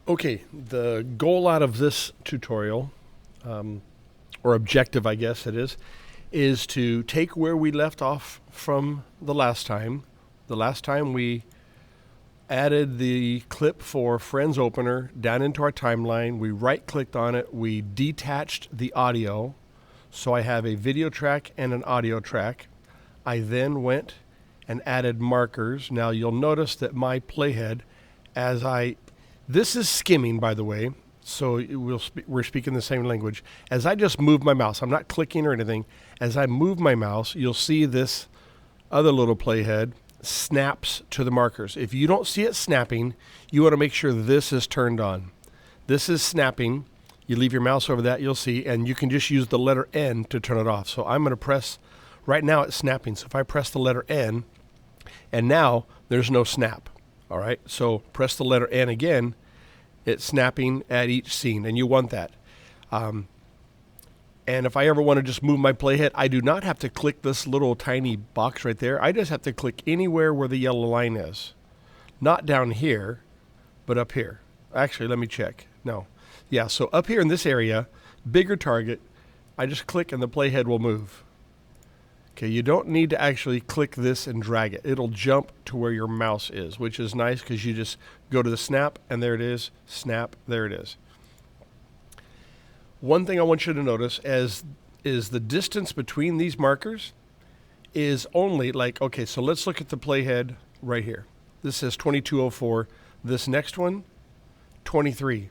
Okay, the goal out of this tutorial, or objective, I guess it is to take where we left off from the last time. The last time we added the clip for Friends Opener down into our timeline. We right-clicked on it. We detached the audio. So I have a video track and an audio track. I then went and added markers. Now you'll notice that my playhead, this is skimming, by the way, so we're speaking the same language. As I just move my mouse, I'm not clicking or anything. As I move my mouse, you'll see this other little playhead snaps to the markers. If you don't see it snapping, you want to make sure this is turned on. This is snapping. You leave your mouse over that, you'll see, and you can just use the letter N to turn it off. So I'm going to press, right now it's snapping. So if I press the letter N, and now there's no snap. All right, so press the letter N again, it's snapping at each scene, and you want that. And if I ever want to just move my playhead, I do not have to click this little tiny box right there. I just have to click anywhere where the yellow line is. Not down here, but up here. Actually, let me check. No. Yeah, so up here in this area, bigger target, I just click and the playhead will move. Okay, you don't need to actually click this and drag it. It'll jump to where your mouse is, which is nice because you just go to the snap, and there it is. Snap, there it is. One thing I want you to notice is the distance between these markers is only like, okay, so let's look at the playhead right here. This says 2204. This next one, 23.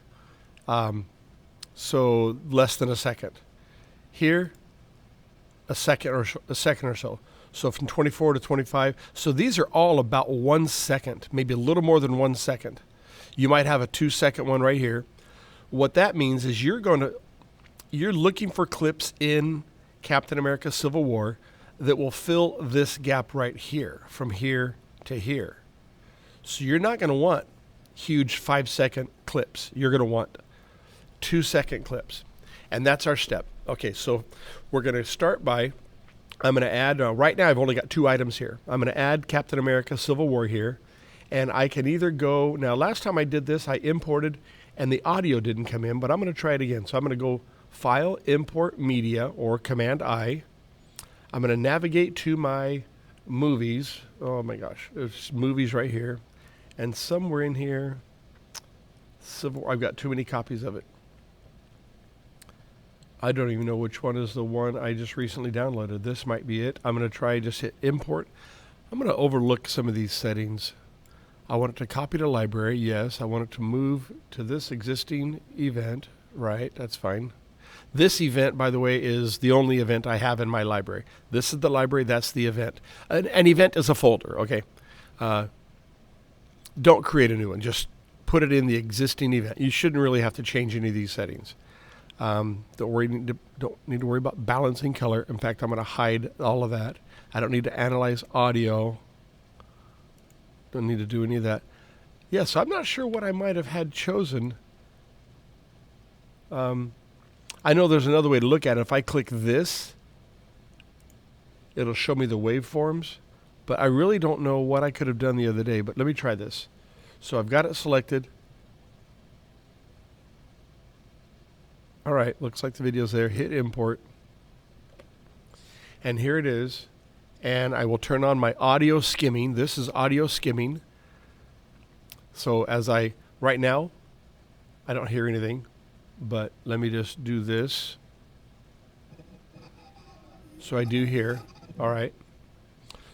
So less than a second. Here, a second or so. So from 24 to 25. So these are all about 1 second, maybe a little more than 1 second. You might have a 2-second one right here. What that means is you're looking for clips in Captain America Civil War that will fill this gap right here, from here to here. So you're not going to want huge 5-second clips. You're going to want 2-second clips. And that's our step. Okay, so we're going to start by, I'm going to add, right now I've only got 2 items here. I'm going to add Captain America Civil War here. And I can either go, now last time I did this, I imported and the audio didn't come in, but I'm going to try it again. So I'm going to go File, Import Media, or Command-I. I'm going to navigate to my movies. Oh my gosh, there's movies right here. And somewhere in here, I've got too many copies of it. I don't even know which one is the one I just recently downloaded. This might be it. I'm going to try just hit import. I'm going to overlook some of these settings. I want it to copy to library. Yes. I want it to move to this existing event. Right. That's fine. This event, by the way, is the only event I have in my library. This is the library. That's the event. An event is a folder. Okay. Don't create a new one. Just put it in the existing event. You shouldn't really have to change any of these settings. Don't need to worry about balancing color. In fact, I'm going to hide all of that. I don't need to analyze audio. Don't need to do any of that. Yeah, so I'm not sure what I might have had chosen. I know there's another way to look at it. If I click this, it'll show me the waveforms. But I really don't know what I could have done the other day. But let me try this. So I've got it selected. All right, looks like the video's there. Hit import. And here it is. And I will turn on my audio skimming. This is audio skimming. So right now, I don't hear anything. But let me just do this. So I do hear. All right.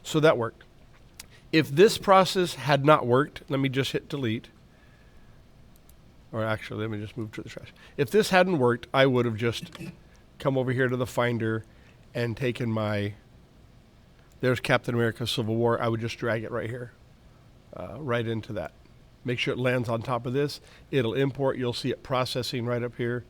So that worked. If this process had not worked, let me just hit delete. Or actually, let me just move to the trash. If this hadn't worked, I would have just come over here to the Finder and taken there's Captain America Civil War. I would just drag it right here, right into that. Make sure it lands on top of this. It'll import. You'll see it processing right up here.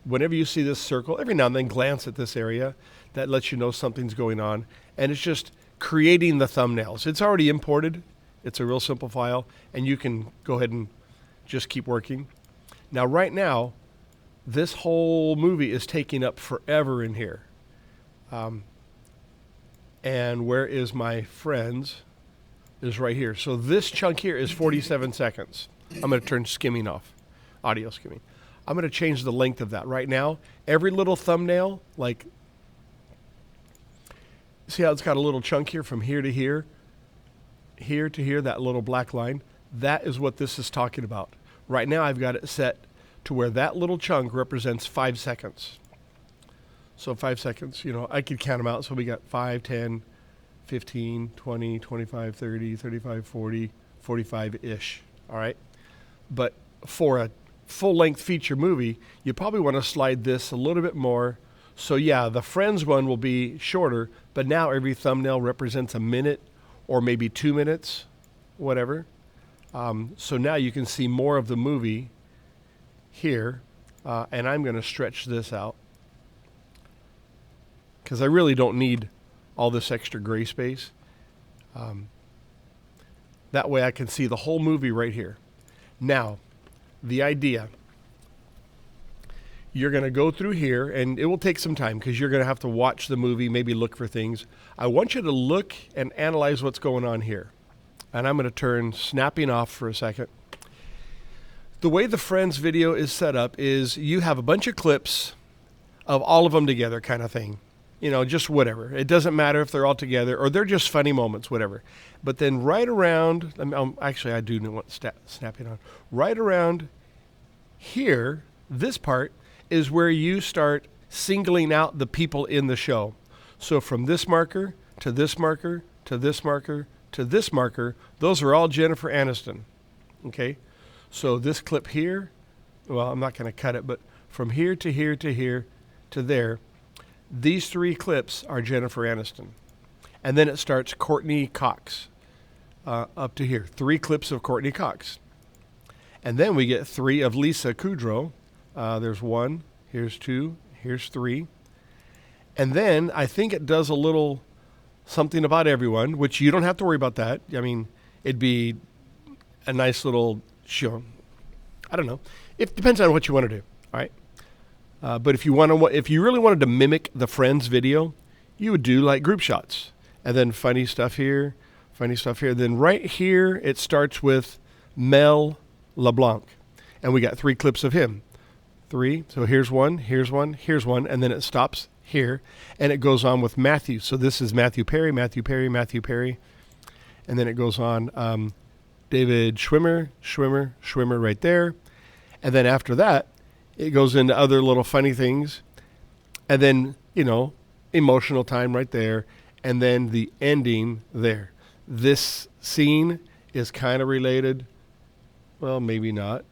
Whenever you see this circle, every now and then glance at this area. That lets you know something's going on. And it's just creating the thumbnails. It's already imported. It's a real simple file. And you can go ahead and just keep working. Now, right now, this whole movie is taking up forever in here. And where is my friends? Is right here. So this chunk here is 47 seconds. I'm going to turn skimming off, audio skimming. I'm going to change the length of that. Right now, every little thumbnail, like, see how it's got a little chunk here from here to here, here to here, that little black line? That is what this is talking about. Right now, I've got it set to where that little chunk represents 5 seconds. So 5 seconds, you know, I could count them out. So we got 5, 10, 15, 20, 25, 30, 35, 40, 45-ish, all right? But for a full-length feature movie, you probably want to slide this a little bit more. So yeah, the Friends one will be shorter, but now every thumbnail represents a minute or maybe 2 minutes, whatever. So now you can see more of the movie here, and I'm going to stretch this out because I really don't need all this extra gray space. That way I can see the whole movie right here. Now, the idea, you're going to go through here, and it will take some time because you're going to have to watch the movie, maybe look for things. I want you to look and analyze what's going on here. And I'm going to turn snapping off for a second. The way the Friends video is set up is you have a bunch of clips of all of them together kind of thing. You know, just whatever. It doesn't matter if they're all together or they're just funny moments, whatever. But then right around, actually I do know what snapping on. Right around here, this part is where you start singling out the people in the show. So from this marker to this marker to this marker to this marker, those are all Jennifer Aniston. Okay? So this clip here, well, I'm not going to cut it, but from here to here to here to there, these 3 clips are Jennifer Aniston. And then it starts Courtney Cox up to here. 3 clips of Courtney Cox. And then we get 3 of Lisa Kudrow. There's 1, here's 2, here's 3. And then I think it does a little something about everyone, which you don't have to worry about that. I mean, it'd be a nice little show. I don't know. It depends on what you want to do. All right. But if you really wanted to mimic the Friends video, you would do like group shots, and then funny stuff here. Then right here, it starts with Mel LeBlanc, and we got 3 clips of him. 3. So here's one, and then it stops here, and it goes on with Matthew. So this is Matthew Perry, and then it goes on David Schwimmer right there, and then after that, it goes into other little funny things, and then, you know, emotional time right there, and then the ending there. This scene is kind of related. Well, maybe not.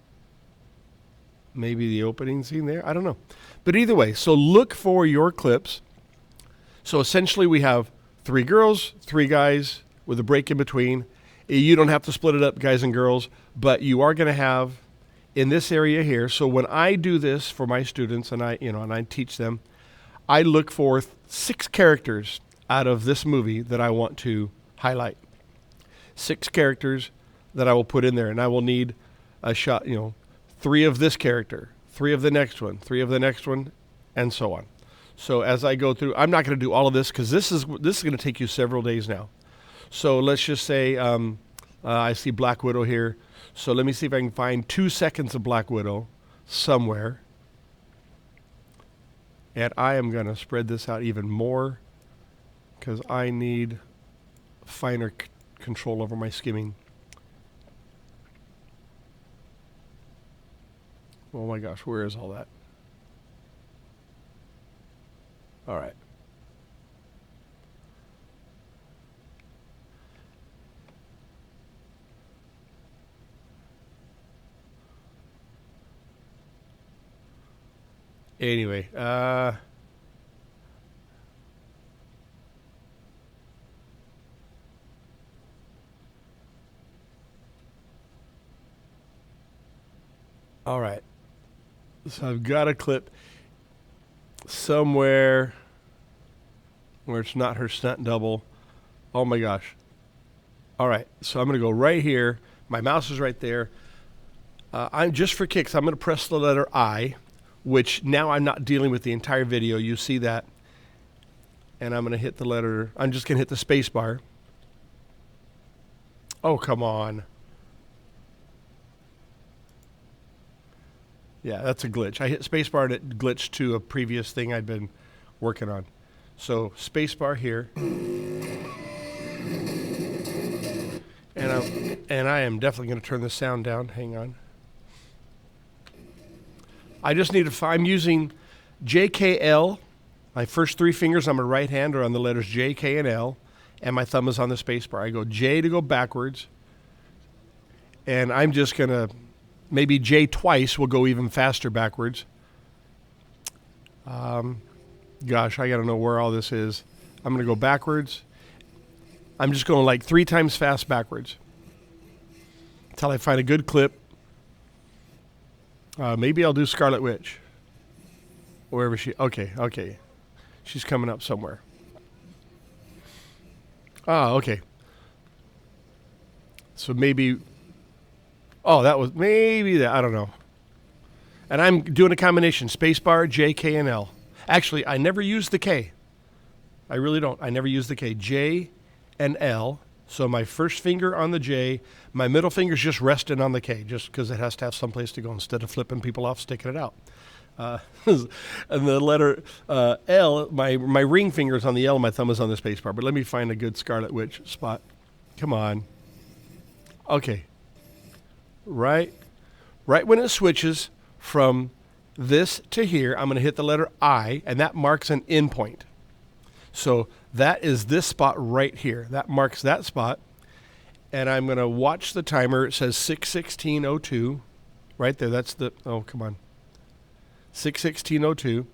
Maybe the opening scene there. I don't know. But either way, so look for your clips. So essentially we have 3 girls, 3 guys with a break in between. You don't have to split it up, guys and girls, but you are going to have in this area here. So when I do this for my students and I teach them, I look for 6 characters out of this movie that I want to highlight. 6 characters that I will put in there, and I will need a shot, 3 of this character, 3 of the next one, 3 of the next one, and so on. So as I go through, I'm not going to do all of this because this is going to take you several days now. So let's just say I see Black Widow here. So let me see if I can find 2 seconds of Black Widow somewhere. And I am going to spread this out even more because I need finer control over my skimming. Oh my gosh, where is all that? All right. Anyway, all right. So I've got a clip somewhere where it's not her stunt double. Oh my gosh. All right. So I'm going to go right here. My mouse is right there. I'm just for kicks. I'm going to press the letter I, which now I'm not dealing with the entire video. You see that. And I'm going to hit the letter. I'm just going to hit the space bar. Oh, come on. Yeah, that's a glitch. I hit spacebar and it glitched to a previous thing I'd been working on. So spacebar here. And I am definitely going to turn the sound down. Hang on. I just need to, I'm using JKL. My first three fingers on my right hand are on the letters J, K, and L, and my thumb is on the space bar. I go J to go backwards, and I'm just going to, maybe J twice will go even faster backwards. Gosh, I got to know where all this is. I'm going to go backwards. I'm just going like 3 times fast backwards until I find a good clip. Maybe I'll do Scarlet Witch. Wherever she... Okay. She's coming up somewhere. Okay. So maybe... Oh, that was... Maybe that... I don't know. And I'm doing a combination. Spacebar, J, K, and L. Actually, I never use the K. I really don't. I never use the K. J and L. So my first finger on the J, my middle finger's just resting on the K, just because it has to have some place to go instead of flipping people off, sticking it out. And the letter L, my ring finger's on the L, my thumb is on the space bar. But let me find a good Scarlet Witch spot. Come on. Okay. Right when it switches from this to here, I'm going to hit the letter I, and that marks an end point. So that is this spot right here. That marks that spot. And I'm going to watch the timer. It says 6:16:02 right there. That's the, oh, come on. 6:16:02.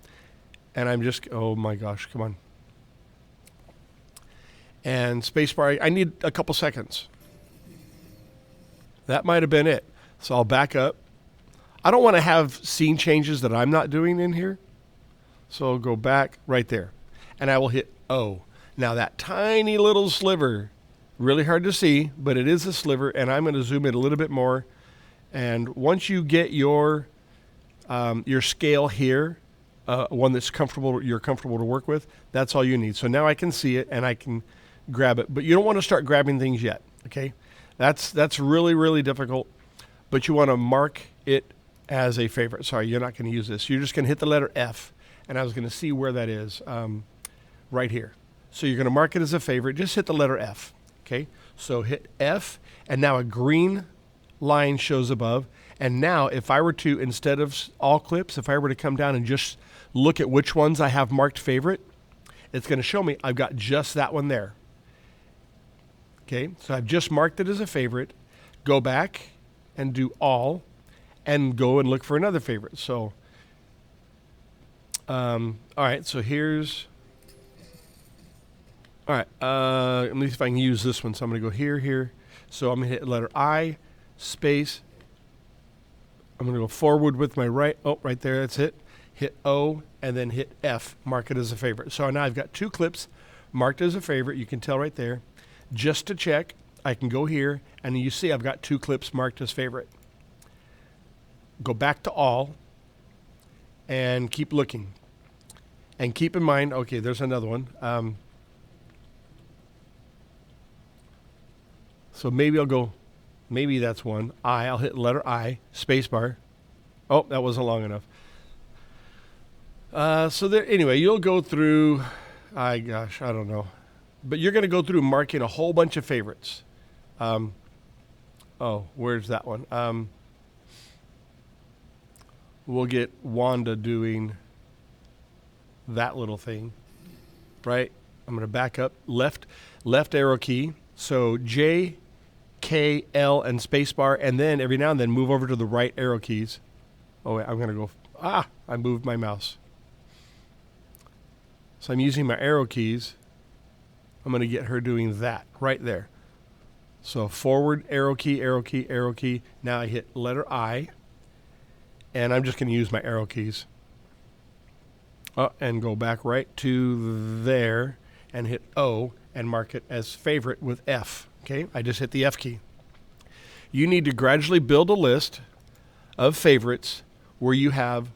And I'm just, oh my gosh, come on. And spacebar, I need a couple seconds. That might have been it. So I'll back up. I don't want to have scene changes that I'm not doing in here. So I'll go back right there. And I will hit O. Now that tiny little sliver, really hard to see, but it is a sliver, and I'm going to zoom in a little bit more. And once you get your scale here, one that's comfortable, you're comfortable to work with, that's all you need. So now I can see it and I can grab it, but you don't want to start grabbing things yet. Okay, that's really, really difficult. But you want to mark it as a favorite. Sorry, you're not going to use this. You're just going to hit the letter F, and I was going to see where that is. Right here. So you're going to mark it as a favorite. Just hit the letter F. Okay. So hit F, and now a green line shows above. And now if I were to, instead of all clips, if I were to come down and just look at which ones I have marked favorite, it's going to show me I've got just that one there. Okay. So I've just marked it as a favorite. Go back and do all and go and look for another favorite. So, all right. So here's... All right, let me see if I can use this one. So I'm going to go here. So I'm going to hit letter I, space. I'm going to go forward with my right. Oh, right there, that's it. Hit O, and then hit F, mark it as a favorite. So now I've got 2 clips marked as a favorite. You can tell right there. Just to check, I can go here, and you see I've got 2 clips marked as favorite. Go back to all, and keep looking. And keep in mind, okay, there's another one. So maybe I'll go, maybe that's one. I'll hit letter I, spacebar. Oh, that wasn't long enough. So there, anyway, you'll go through, I don't know. But you're going to go through marking a whole bunch of favorites. Oh, where's that one? We'll get Wanda doing that little thing, right? I'm going to back up, left arrow key. So J, K, L, and spacebar, and then every now and then move over to the right arrow keys. Oh, wait, I'm going to go, I moved my mouse. So I'm using my arrow keys. I'm going to get her doing that right there. So forward, arrow key, arrow key, arrow key. Now I hit letter I, and I'm just going to use my arrow keys. And go back right to there and hit O and mark it as favorite with F. Okay, I just hit the F key. You need to gradually build a list of favorites where you have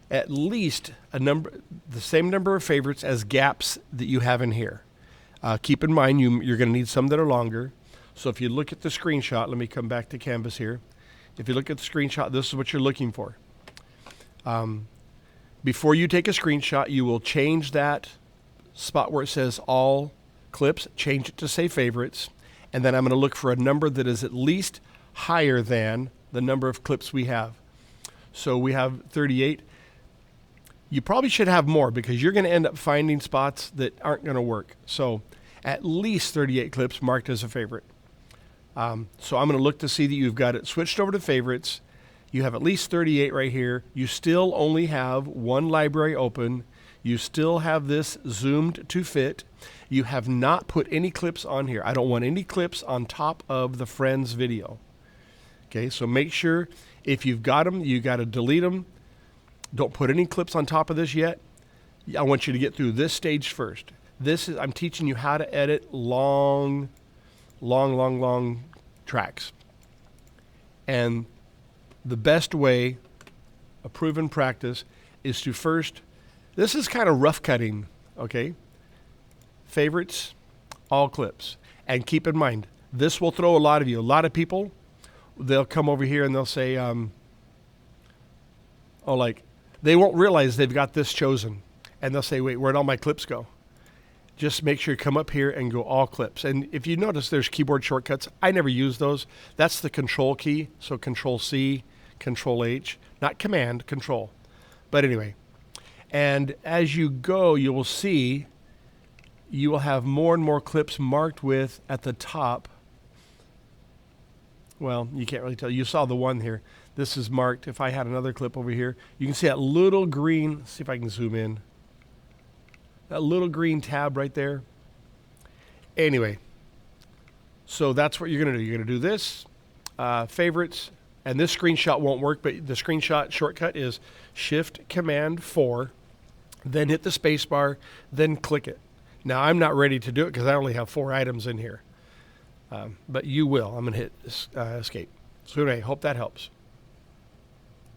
at least the same number of favorites as gaps that you have in here. Keep in mind you're going to need some that are longer. So if you look at the screenshot, let me come back to Canvas here. If you look at the screenshot, this is what you're looking for. Before you take a screenshot, you will change that spot where it says all clips, change it to say favorites, and then I'm going to look for a number that is at least higher than the number of clips we have. So we have 38. You probably should have more because you're going to end up finding spots that aren't going to work. So at least 38 clips marked as a favorite. So I'm going to look to see that you've got it switched over to favorites. You have at least 38 right here. You still only have one library open. You still have this zoomed to fit. You have not put any clips on here. I don't want any clips on top of the Friends video. Okay, so make sure if you've got them, you got to delete them. Don't put any clips on top of this yet. I want you to get through this stage first. I'm teaching you how to edit long tracks. And the best way, a proven practice, is to first, this is kind of rough cutting, okay? Favorites, all clips. And keep in mind, this will throw a lot of you. A lot of people, they'll come over here and they'll say, they won't realize they've got this chosen. And they'll say, wait, where'd all my clips go? Just make sure you come up here and go all clips. And if you notice there's keyboard shortcuts, I never use those. That's the control key. So control C, control H, not command, control. But anyway, and as you go, you will see you will have more and more clips marked with at the top. Well, you can't really tell. You saw the one here. This is marked. If I had another clip over here, you can see that little green, let's see if I can zoom in. That little green tab right there. Anyway, so that's what you're going to do. You're going to do this, favorites, and this screenshot won't work, but the screenshot shortcut is Shift-Command-4, then hit the space bar, then click it. Now, I'm not ready to do it because I only have 4 items in here, but you will. I'm going to hit Escape. So anyway, hope that helps.